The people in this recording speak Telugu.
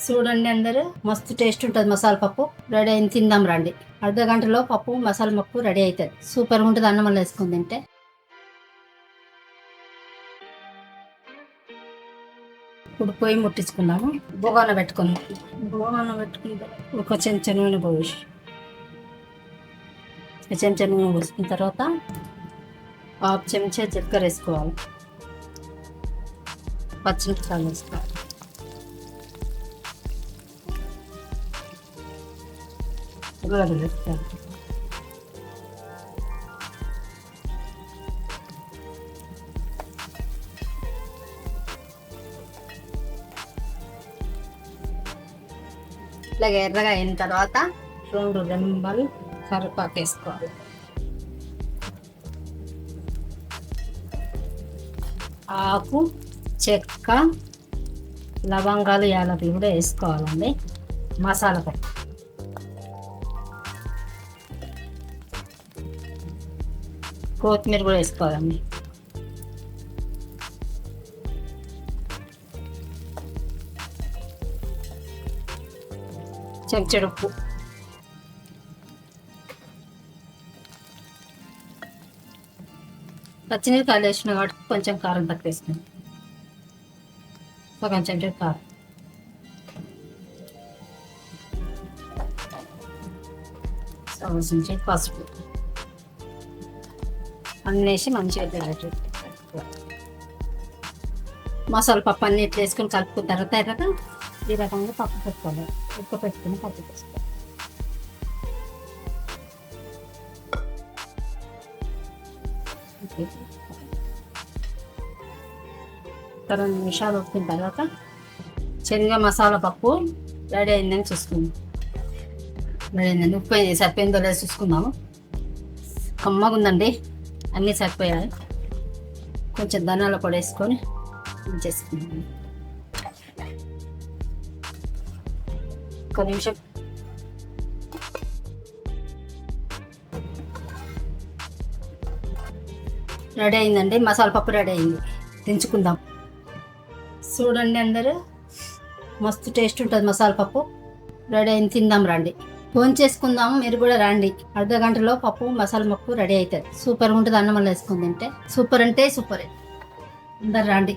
చూడండి అందరూ, మస్తు టేస్ట్ ఉంటుంది మసాలా పప్పు. రెడీ అయింది, తిందాం రండి. అర్ధ గంటలో పప్పు మసాలా పప్పు రెడీ అవుతుంది. సూపర్గా ఉంటుంది. అన్నం వేసుకుని తింటే. ఇప్పుడు పొయ్యి ముట్టించుకున్నాము. బొగాన పెట్టుకుందాం. బొగాన పెట్టుకుంటే ఒక చెంచా నూనె పోసి, చెంచా నూనె పోసుకున్న తర్వాత హాఫ్ చెంచా జీలకర్ర వేసుకోవాలి. పచ్చిమిరపకాయలు వేసుకోవాలి. ఉల్లిగడ్డలు వేసుకోవాలి. ఇలాగ ఎర్రగా అయిన తర్వాత 2 రెమ్మలు కరివేపాకు వేసుకోవాలి. ఆకు, చెక్క, లవంగాలు, యాలకులు కూడా వేసుకోవాలండి. మసాలా పప్పు కొత్తిమీర కూడా వేసుకోవాలండి. చెంచాడు ఉప్పు, పచ్చిమిరపకాయలు వేసిన కాబట్టి కొంచెం కారం తక్కువ వేసుకున్నాం. సగం చెంచా కారం, సగం చెంచా పసుపు అన్నేసి మంచిగా తిరగట్టు. మసాలా పప్పు అన్ని ఇట్లా వేసుకొని కలుపుకున్న తర్వాత ఈ రకంగా పప్పు పెట్టుకోవాలి. ఉప్పు పెట్టుకుని పప్పు వేసుకోవాలి. 2 నిమిషాలు ఉడికిన తర్వాత శనగ మసాలా పప్పు రెడీ అయిందని చూసుకుందాం. రెడీ అయిందండి. ఉప్పు సరిపోయిందో లేదో చూసుకుందాము. కమ్మగా ఉందండి, అన్నీ సరిపోయాయి. కొంచెం ధనియాల పొడి వేసుకొని చేసుకుందాం. ఒక నిమిషం. రెడీ అయిందండి, మసాలా పప్పు రెడీ అయింది. దించుకుందాం. చూడండి అందరూ, మస్తు టేస్ట్ ఉంటుంది మసాలా పప్పు. రెడీ అయింది, తిందాం రండి. ఫోన్ చేసుకుందాము, మీరు కూడా రండి. అర్ధ గంటలో పప్పు మసాలా పప్పు రెడీ అవుతుంది. సూపర్గా ఉంటుంది. అన్నం వేసుకుని తింటే సూపర్ అంటే సూపరే. అందరు రండి.